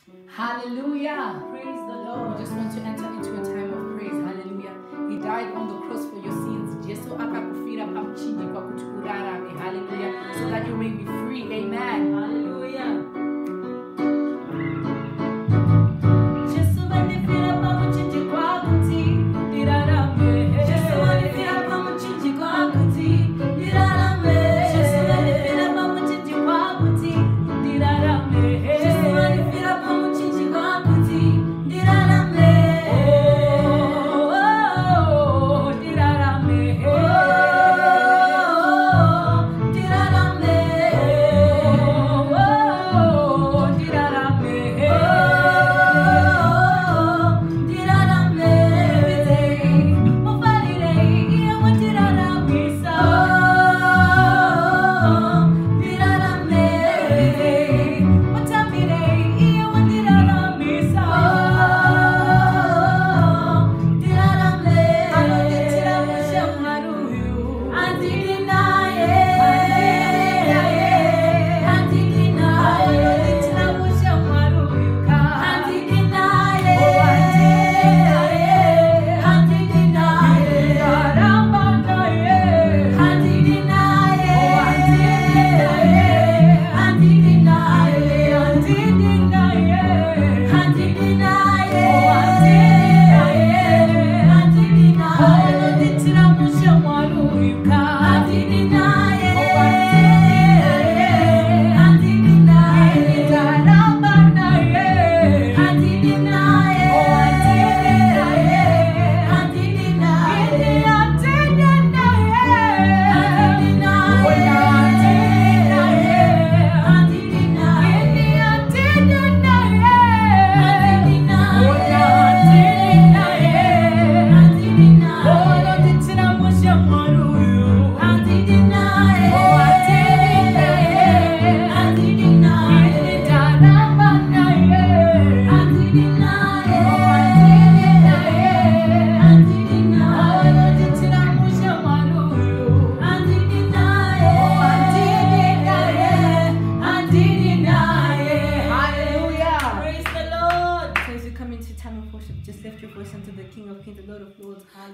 Hallelujah. Praise the Lord. We just want to enter into a time of praise. Hallelujah. He died on the cross for your sins. Jesu akakufira pamchini kwa kutukurara. Hallelujah. So that you may be free. Amen. Hallelujah.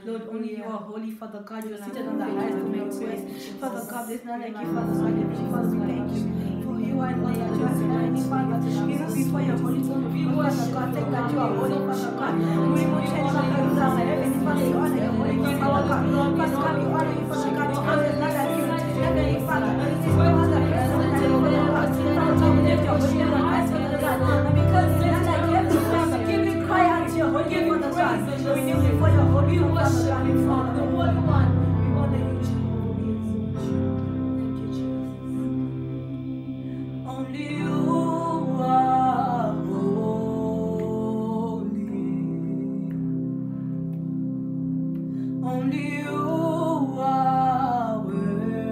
Lord, only you are holy, Father God. You are seated on the highest of your place. Father God, there's none like you, Father God. Father, we thank you. For you are Lord, that you are Heavenly Father. Even before your holy throne, we worship God. Thank that you are holy, Father God. We will change our lives down. Heavenly Father, we honor your holy name, Father God. Father God, we honor you, Father God, because there's none like you. Heavenly Father, this is no other person than you, Father God. Father God, we lift your holy name on high, Father God. And because there's none like you, Heavenly Father, we cry out to your holy name, Father God. We kneel before your holy name, Father God. We follow the Holy One. We honor you, Jehovah. We exalt you. Thank you, Jesus. Only you are holy. Only you are worthy.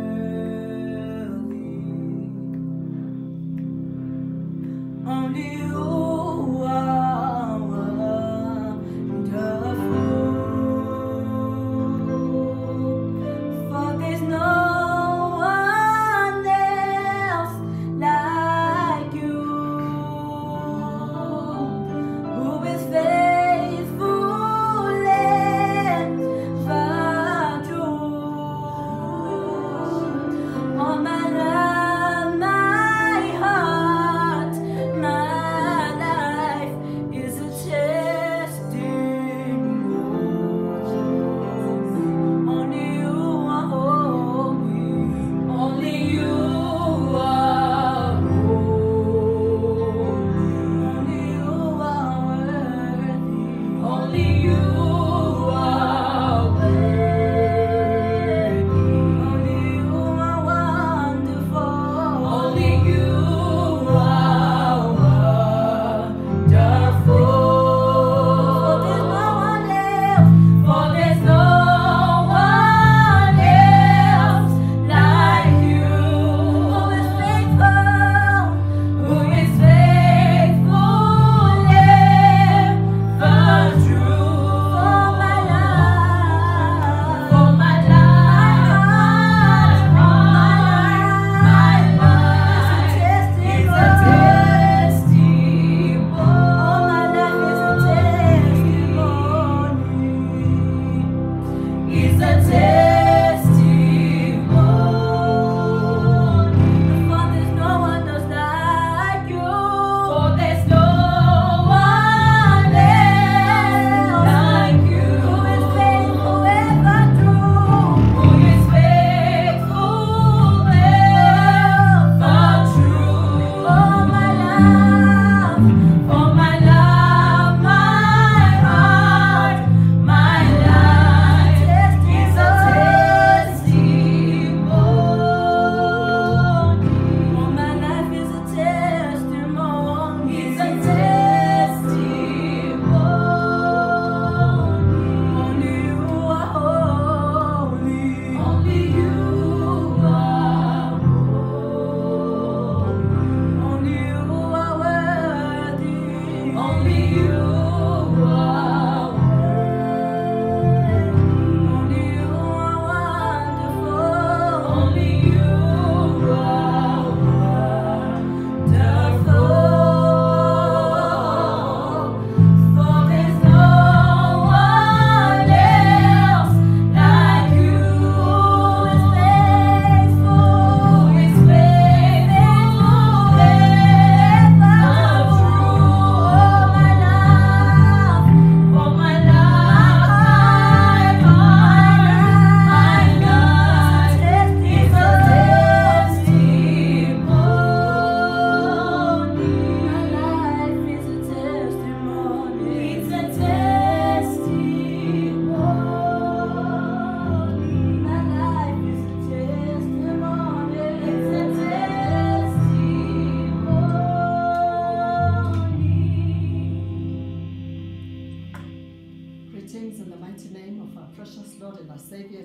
Only you are wonderful. For there's no one else like you, who is faithful and true. All my love, my heart, my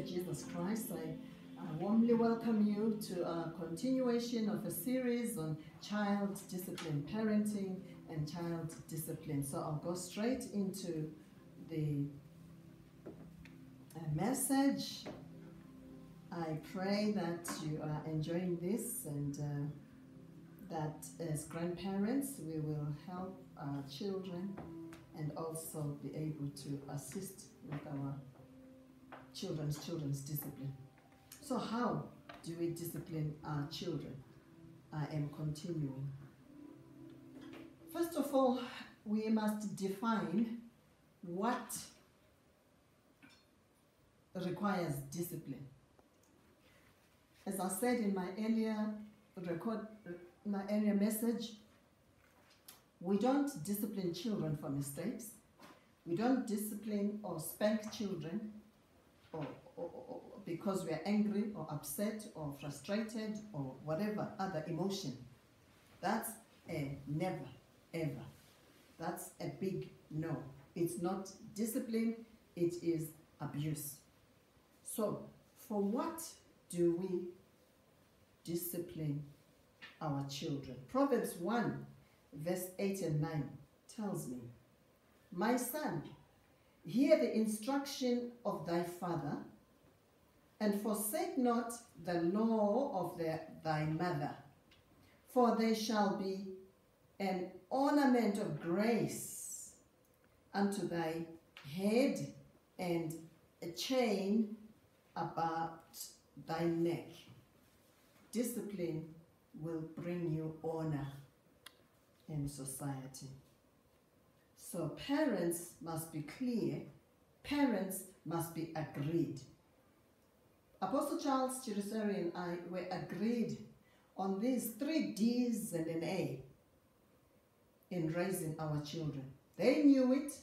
of Jesus Christ, I warmly welcome you to a continuation of a series on child discipline, parenting and child discipline. So I'll go straight into the message. I pray that you are enjoying this and that as grandparents we will help our children and also be able to assist with our children's discipline. So how do we discipline our children? I am continuing. First of all, we must define what requires discipline. As I said in my earlier message, we don't discipline children for mistakes. We don't discipline or spank children or because we are angry or upset or frustrated or whatever other emotion. That's a never, ever. That's a big no. It's not discipline, it is abuse. So, for what do we discipline our children? Proverbs 1, verse 8 and 9 tells me, "My son, hear the instruction of thy father, and forsake not the law of thy mother, for they shall be an ornament of grace unto thy head, and a chain about thy neck." Discipline will bring you honor in society. So parents must be clear, parents must be agreed. Apostle Charles Chiriseri and I were agreed on these 3 D's and an A in raising our children. They knew it.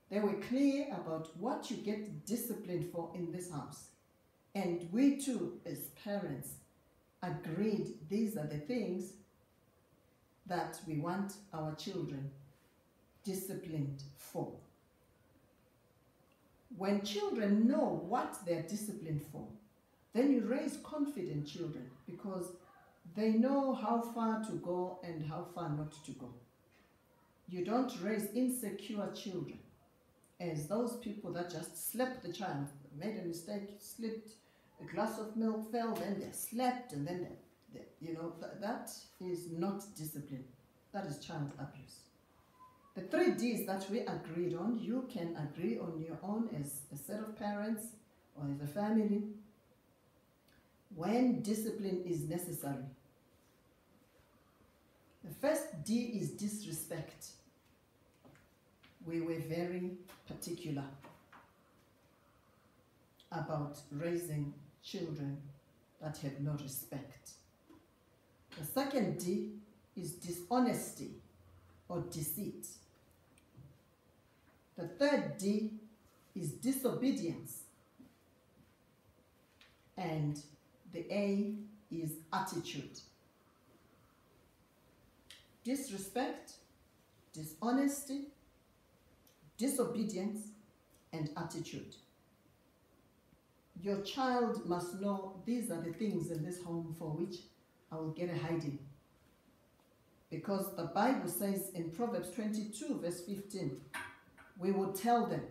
They were clear about what you get disciplined for in this house. And we too, as parents, agreed these are the things that we want our children disciplined for. When children know what they're disciplined for, then you raise confident children because they know how far to go and how far not to go. You don't raise insecure children as those people that just slapped the child, made a mistake, slipped, a glass of milk fell, then they slapped, and then that is not discipline. That is child abuse. The 3 D's that we agreed on, you can agree on your own as a set of parents or as a family. When discipline is necessary. The first D is disrespect. We were very particular about raising children that have no respect. The second D is dishonesty or deceit. The third D is disobedience. And the A is attitude. Disrespect, dishonesty, disobedience, and attitude. Your child must know these are the things in this home for which I will get a hiding. Because the Bible says in Proverbs 22, verse 15, we will tell them,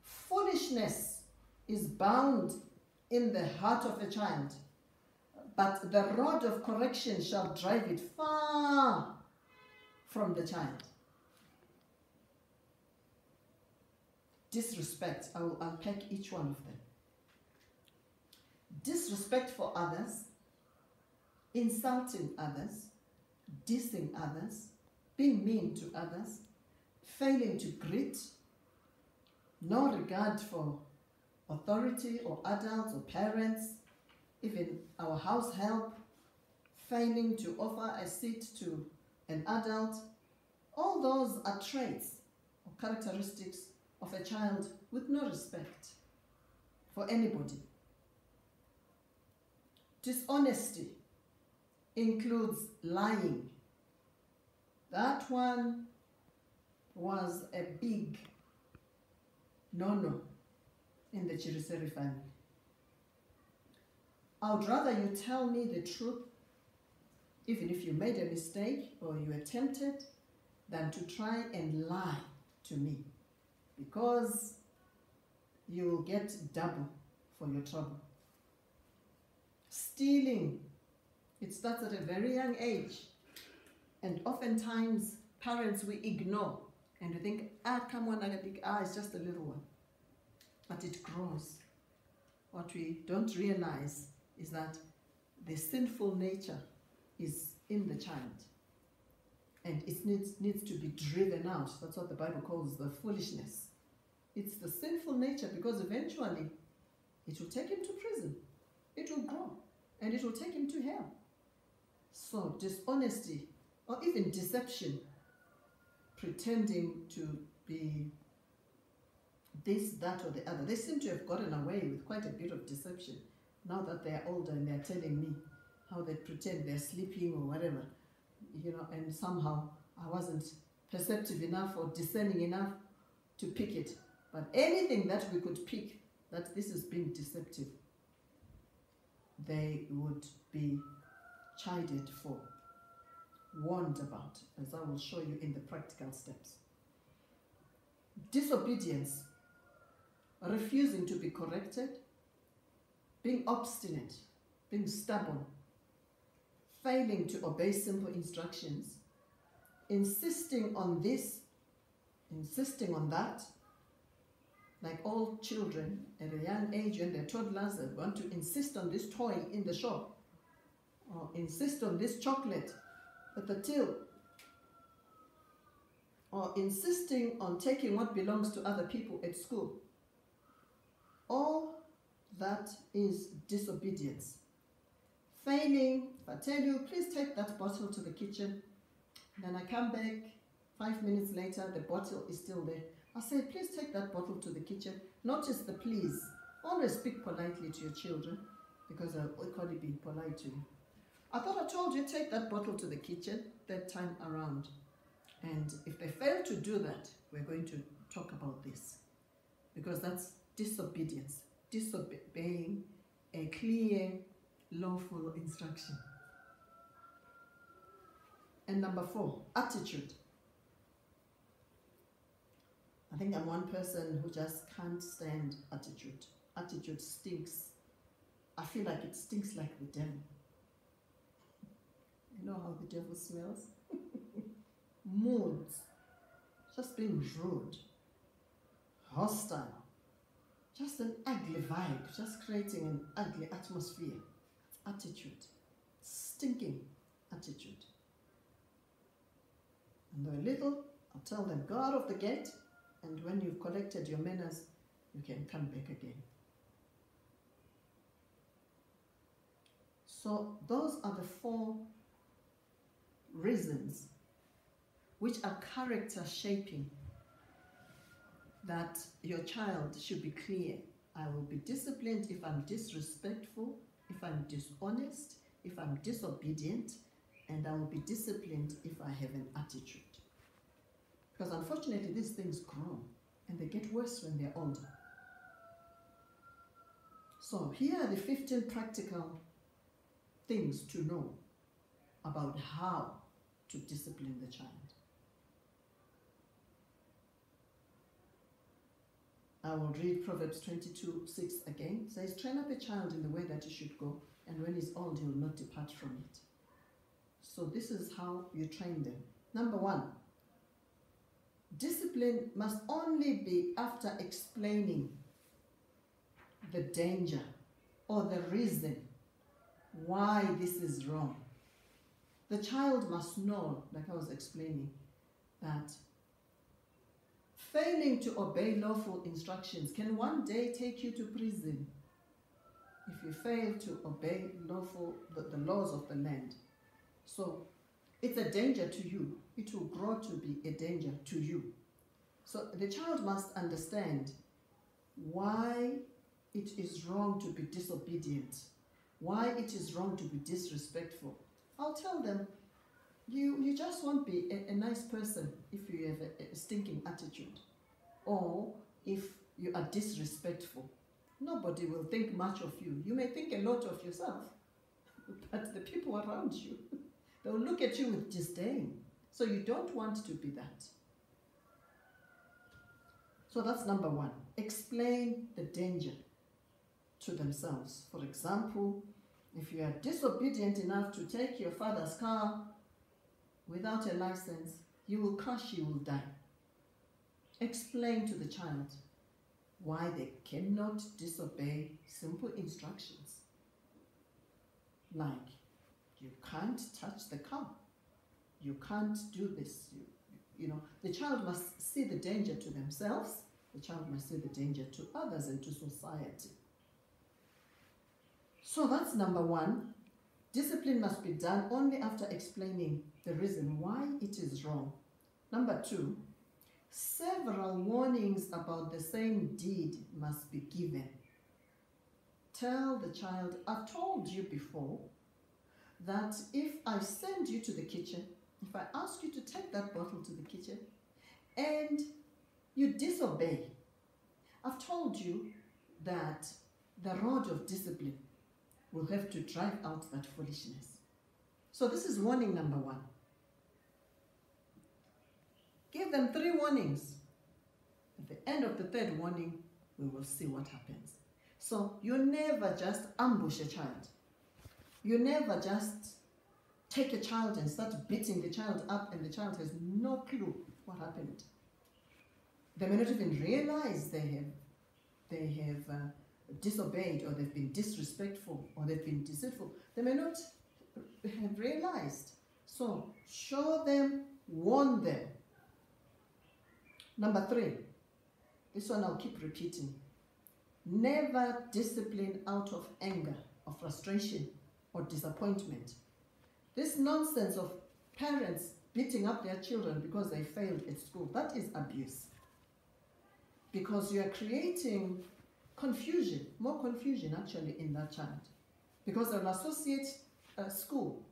foolishness is bound in the heart of a child, but the rod of correction shall drive it far from the child. Disrespect, I will unpack each one of them. Disrespect for others, insulting others, dissing others, being mean to others, failing to greet, no regard for authority or adults or parents, even our house help, failing to offer a seat to an adult. All those are traits or characteristics of a child with no respect for anybody. Dishonesty includes lying. That one was a big no-no. in the Chiriseri family. I would rather you tell me the truth, even if you made a mistake or you were tempted, than to try and lie to me, because you will get double for your trouble. Stealing, it starts at a very young age, and oftentimes parents we ignore and we think, come on, it's just a little one. But it grows. What we don't realize is that the sinful nature is in the child, and it needs to be driven out. That's what the Bible calls the foolishness. It's the sinful nature, because eventually it will take him to prison. It will grow, and it will take him to hell. So dishonesty, or even deception, pretending to be this, that, or the other. They seem to have gotten away with quite a bit of deception now that they're older and they're telling me how they pretend they're sleeping or whatever, and somehow I wasn't perceptive enough or discerning enough to pick it. But anything that we could pick that this is being deceptive, they would be chided for, warned about, as I will show you in the practical steps. Disobedience, refusing to be corrected, being obstinate, being stubborn, failing to obey simple instructions, insisting on this, insisting on that, like all children at a young age when they're toddlers, they want to insist on this toy in the shop, or insist on this chocolate at the till, or insisting on taking what belongs to other people at school. All that is disobedience. Failing, if I tell you, please take that bottle to the kitchen, then I come back 5 minutes later, the bottle is still there. I say, please take that bottle to the kitchen. Notice the please. Always speak politely to your children, because I'll equally be polite to you. I thought I told you, take that bottle to the kitchen that time around. And if they fail to do that, we're going to talk about this, because that's disobedience, disobeying a clear, lawful instruction. And number 4, attitude. I think I'm one person who just can't stand attitude. Attitude stinks. I feel like it stinks like the devil. You know how the devil smells? Moods, just being rude, hostile, just an ugly vibe, just creating an ugly atmosphere. Attitude, stinking attitude. And they're little, I'll tell them, go out of the gate, and when you've collected your manners, you can come back again. So those are the 4 reasons which are character shaping, that your child should be clear. I will be disciplined if I'm disrespectful, if I'm dishonest, if I'm disobedient, and I will be disciplined if I have an attitude. Because unfortunately these things grow and they get worse when they're older. So here are the 15 practical things to know about how to discipline the child. I will read Proverbs 22:6 again. It says, train up a child in the way that he should go, and when he's old, he will not depart from it. So this is how you train them. Number 1, discipline must only be after explaining the danger or the reason why this is wrong. The child must know, like I was explaining, that failing to obey lawful instructions can one day take you to prison if you fail to obey the laws of the land. So it's a danger to you. It will grow to be a danger to you. So the child must understand why it is wrong to be disobedient, why it is wrong to be disrespectful. I'll tell them, you just won't be a nice person if you have a stinking attitude, or if you are disrespectful. nobody will think much of you. You may think a lot of yourself, but the people around you, they'll look at you with disdain. So you don't want to be that. So that's number one. Explain the danger to themselves. For example, if you are disobedient enough to take your father's car without a license, you will crash, you will die. Explain to the child why they cannot disobey simple instructions. Like, you can't touch the car. You can't do this. You know, the child must see the danger to themselves. The child must see the danger to others and to society. So that's number one. Discipline must be done only after explaining the reason why it is wrong. Number two, several warnings about the same deed must be given. Tell the child, I've told you before that if I send you to the kitchen, if I ask you to take that bottle to the kitchen and you disobey, I've told you that the rod of discipline will have to drive out that foolishness. So this is warning number one. Give them 3 warnings. At the end of the 3rd warning, we will see what happens. So you never just ambush a child. You never just take a child and start beating the child up and the child has no clue what happened. They may not even realize they have disobeyed, or they've been disrespectful, or they've been deceitful. They may not have realized. So show them, warn them. Number 3, this one I'll keep repeating. Never discipline out of anger or frustration or disappointment. This nonsense of parents beating up their children because they failed at school, that is abuse. Because you are creating confusion, more confusion actually in that child. Because they'll associate school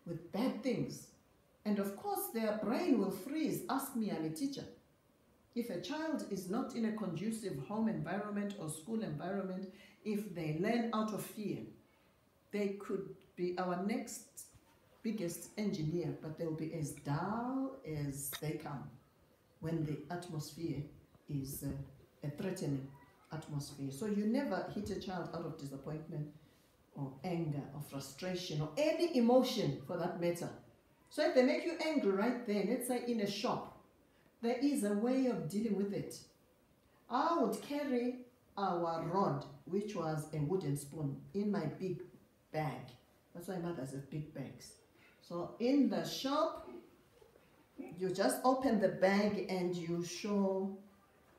with bad things. And of course their brain will freeze. Ask me, I'm a teacher. If a child is not in a conducive home environment or school environment, if they learn out of fear, they could be our next biggest engineer, but they'll be as dull as they come when the atmosphere is a threatening atmosphere. So you never hit a child out of disappointment or anger or frustration or any emotion for that matter. So if they make you angry right there, let's say in a shop, there is a way of dealing with it. I would carry our rod, which was a wooden spoon, in my big bag. That's why mothers have big bags. So in the shop, you just open the bag and you show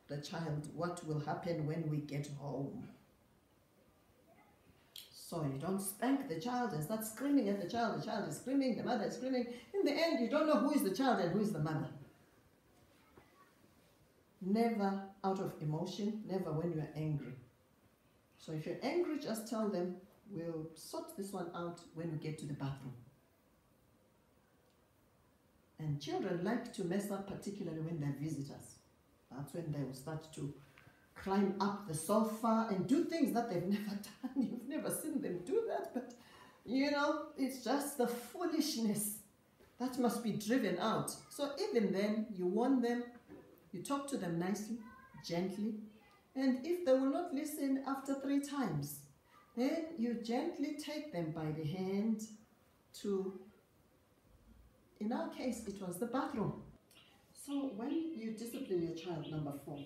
the child what will happen when we get home. So you don't spank the child and start screaming at the child. The child is screaming, the mother is screaming. In the end, you don't know who is the child and who is the mother. Never out of emotion, never when you are angry. So if you're angry, just tell them, we'll sort this one out when we get to the bathroom. And children like to mess up, particularly when they're visitors. That's when they will start to climb up the sofa and do things that they've never done. You've never seen them do that, but you know, it's just the foolishness that must be driven out. So even then, you warn them, you talk to them nicely, gently, and if they will not listen after 3 times, then you gently take them by the hand to, in our case, it was the bathroom. So when you discipline your child, number 4,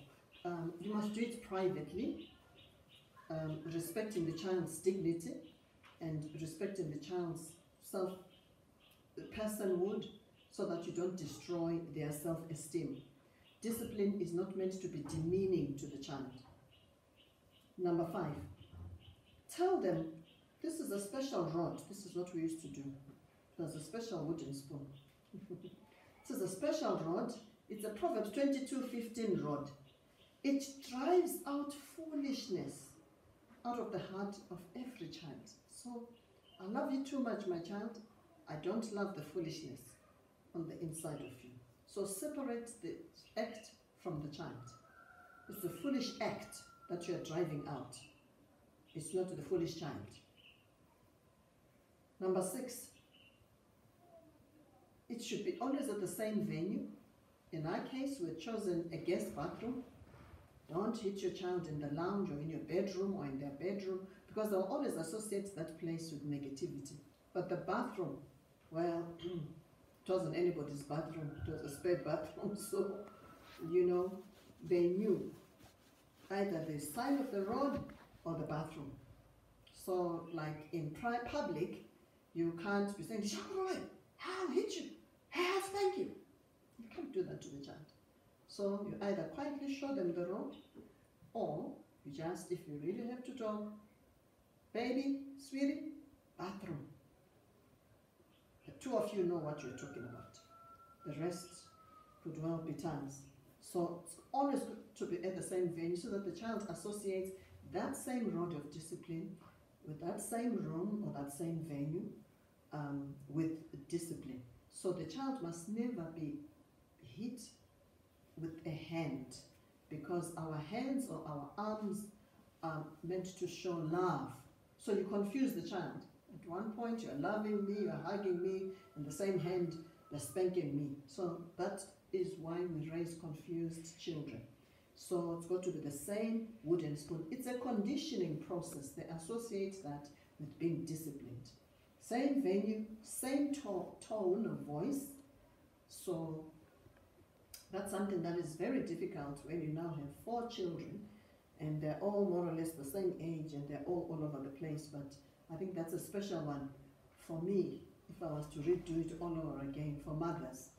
you must do it privately, respecting the child's dignity and respecting the child's personhood, so that you don't destroy their self-esteem. Discipline is not meant to be demeaning to the child. Number 5, tell them, this is a special rod. This is what we used to do. There's a special wooden spoon. This is a special rod. It's a Proverbs 22:15 rod. It drives out foolishness out of the heart of every child. So, I love you too much, my child. I don't love the foolishness on the inside of you. So separate the act from the child. It's the foolish act that you're driving out. It's not the foolish child. Number 6, it should be always at the same venue. In our case, we've chosen a guest bathroom. Don't hit your child in the lounge or in your bedroom or in their bedroom, because they'll always associate that place with negativity. But the bathroom, well, it wasn't anybody's bathroom, it was a spare bathroom, so, you know, they knew either the side of the road or the bathroom. So, like in public, you can't be saying, "Shakroy, I'll hit you, I'll spank you." You can't do that to the child. So you either quietly show them the road, or you just, if you really have to talk, "Baby, sweetie, bathroom." The two of you know what you're talking about. The rest could well be tongues. So it's always good to be at the same venue so that the child associates that same rod of discipline with that same room or that same venue with discipline. So the child must never be hit with a hand, because our hands or our arms are meant to show love. So you confuse the child. At one point you're loving me, you're hugging me, and the same hand they're spanking me. So that is why we raise confused children. So it's got to be the same wooden spoon. It's a conditioning process. They associate that with being disciplined. Same venue, same tone of voice. So that's something that is very difficult when you now have 4 children and they're all more or less the same age and they're all over the place. But I think that's a special one for me, if I was to redo it all over again, for mothers.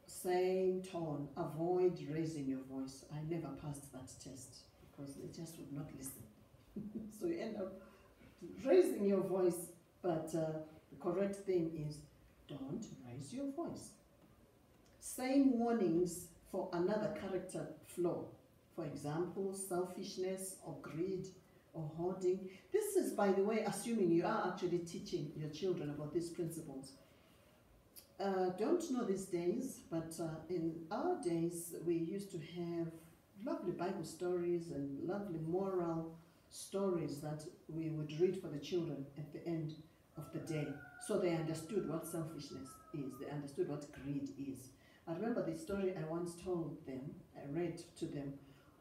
Same tone, avoid raising your voice. I never passed that test because they just would not listen. So you end up raising your voice, but the correct thing is don't raise your voice. Same warnings for another character flaw. For example, selfishness or greed or hoarding. This is, by the way, assuming you are actually teaching your children about these principles. Don't know these days, but in our days, we used to have lovely Bible stories and lovely moral stories that we would read for the children at the end of the day. So they understood what selfishness is, they understood what greed is. I remember the story I once told them, I read to them,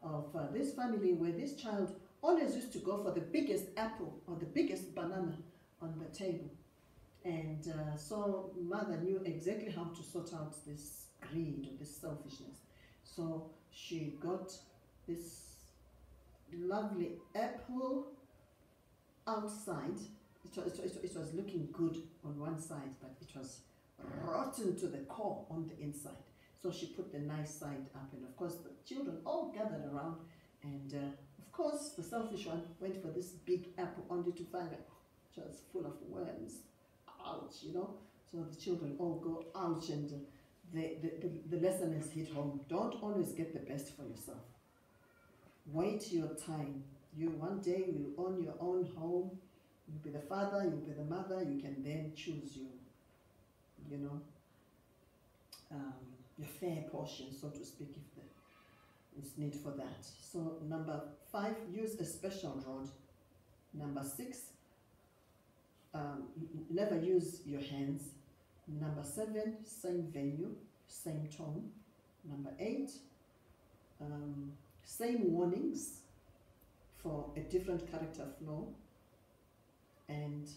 of this family where this child always used to go for the biggest apple or the biggest banana on the table. And so mother knew exactly how to sort out this greed or this selfishness. So she got this lovely apple outside. It was looking good on one side, but it was rotten to the core on the inside. So she put the nice side up, and of course the children all gathered around, and of course the selfish one went for this big apple only to find it was full of worms. Ouch, you know. So the children all go ouch, and the lesson is hit home. Don't always get the best for yourself. Wait your time. You one day will own your own home. You'll be the father, you'll be the mother. You can then choose your fair portion, so to speak, if there is need for that. So number 5, use a special rod. Number 6, never use your hands. Number 7, same venue, same tone. Number 8, same warnings for a different character flaw. And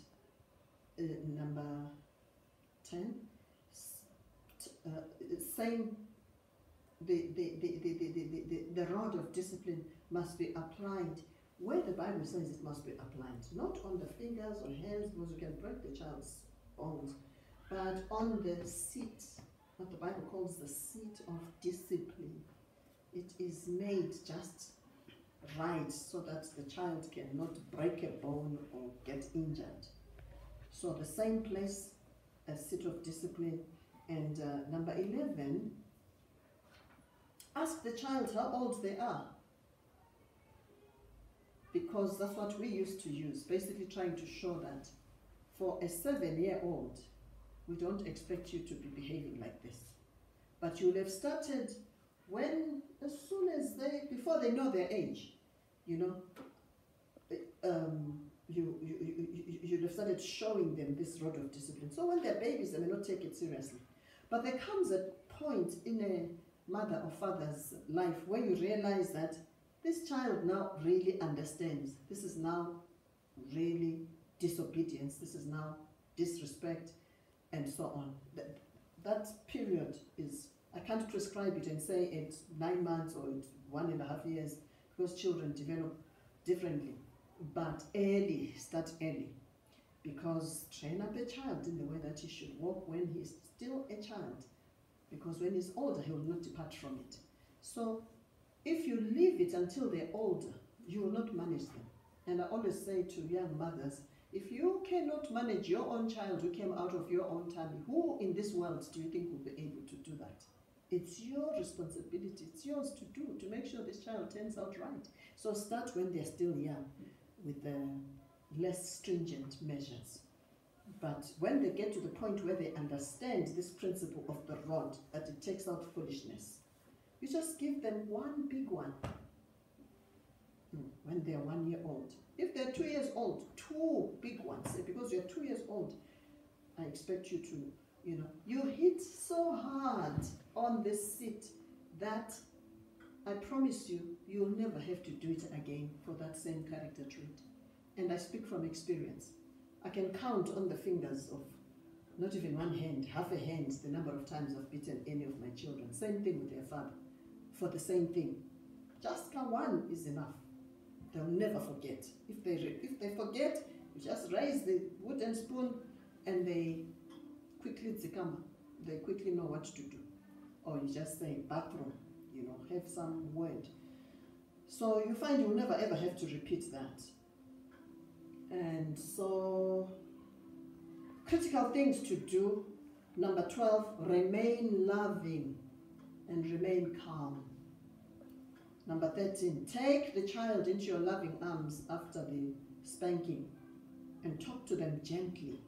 number 10, same, the rod of discipline must be applied where the Bible says it must be applied, not on the fingers or hands, because you can break the child's bones, but on the seat, what the Bible calls the seat of discipline. It is made just right so that the child cannot break a bone or get injured. So the same place, a seat of discipline. And number 11, ask the child how old they are, because that's what we used to use, basically trying to show that for a 7-year-old, we don't expect you to be behaving like this. But you'll have started when, as soon as before they know their age, you know, you'd have started showing them this rod of discipline. So when they're babies, they may not take it seriously. But there comes a point in a mother or father's life where you realize that this child now really understands. This is now really disobedience. This is now disrespect, and so on. That period is, I can't prescribe it and say it's 9 months or it's 1.5 years, because children develop differently. But early, start early, because train up a child in the way that he should walk when he's still a child, because when he's older, he will not depart from it. So if you leave it until they're older, you will not manage them. And I always say to young mothers, if you cannot manage your own child who came out of your own tummy, who in this world do you think will be able to do that? It's your responsibility, it's yours to do, to make sure this child turns out right. So start when they're still young with the less stringent measures. But when they get to the point where they understand this principle of the rod, that it takes out foolishness, you just give them one big one when they're 1 year old. If they're 2 years old, 2 big ones. Because you're 2 years old, I expect you to, you hit so hard on this seat that I promise you, you'll never have to do it again for that same character trait. And I speak from experience. I can count on the fingers of not even one hand, half a hand, the number of times I've beaten any of my children. Same thing with their father, for the same thing. Just one is enough. They'll never forget. If they forget, you just raise the wooden spoon and they quickly they quickly know what to do. Or you just say bathroom, have some word. So you find you'll never ever have to repeat that. And so, critical things to do. Number 12, remain loving and remain calm. Number 13, take the child into your loving arms after the spanking and talk to them gently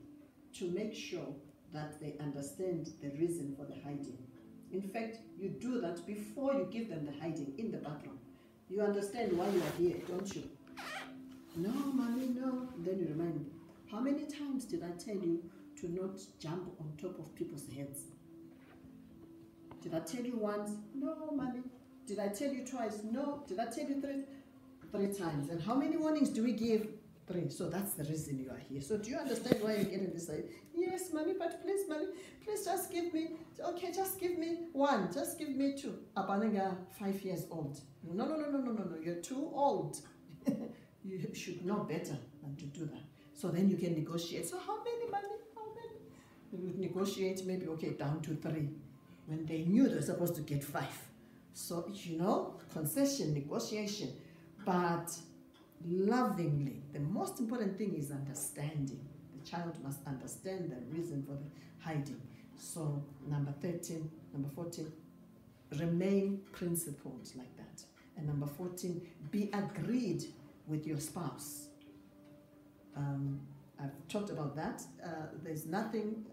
to make sure that they understand the reason for the hiding. In fact, you do that before you give them the hiding in the bathroom. You understand why you are here, don't you? No, mommy, no. Then you remind me, how many times did I tell you to not jump on top of people's heads? Did I tell you once? No, mommy. Did I tell you twice? No. Did I tell you three times? And how many warnings do we give? 3. So that's the reason you are here. So do you understand why you're getting this? Yes, mommy, but please, mommy, please just give me, okay, just give me 1, just give me 2. Abananga, 5 years old. No, you're too old. You should know better than to do that. So then you can negotiate. So how many, mommy? How many? You would negotiate maybe, okay, down to 3. When they knew they were supposed to get 5. So, concession, negotiation, but lovingly. The most important thing is understanding. The child must understand the reason for the hiding. So, number 14, remain principled like that. And number 14, be agreed with your spouse. I've talked about that. There's nothing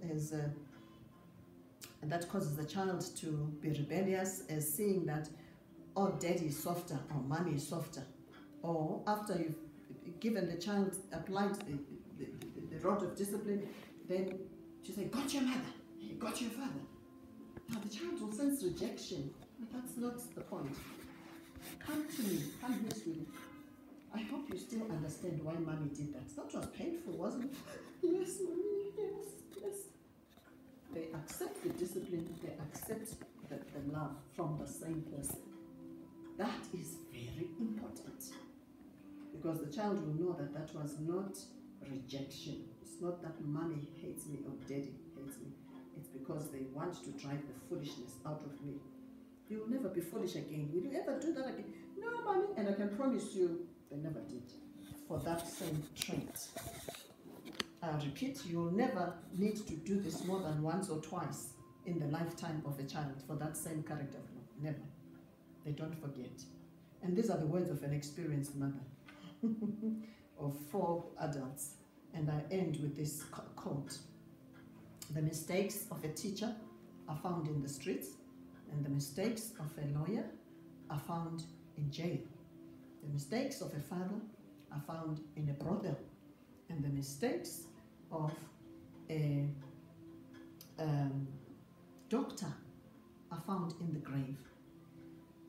that causes the child to be rebellious as seeing that, oh, daddy is softer or mommy is softer. Or after you've given the child, applied the rod of discipline, then you say, got your mother, you got your father. Now the child will sense rejection, but that's not the point. Come to me, come here, sweetie. I hope you still understand why mommy did that. That was painful, wasn't it? Yes, mommy, yes. They accept the discipline, they accept the love from the same person. That is very important, because the child will know that that was not rejection. It's not that mommy hates me or daddy hates me. It's because they want to drive the foolishness out of me. You will never be foolish again. Will you ever do that again? No, mommy. And I can promise you, they never did, for that same trait. I repeat, you'll never need to do this more than once or twice in the lifetime of a child for that same character. Never. They don't forget. And these are the words of an experienced mother of 4 adults. And I end with this quote. The mistakes of a teacher are found in the streets, and the mistakes of a lawyer are found in jail. The mistakes of a father are found in a brothel, and the mistakes of a doctor are found in the grave,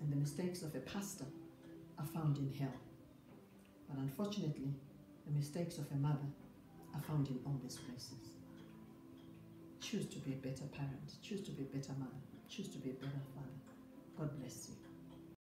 and the mistakes of a pastor are found in hell. But unfortunately, the mistakes of a mother are found in all these places. Choose to be a better parent, choose to be a better mother, choose to be a better father. God bless you.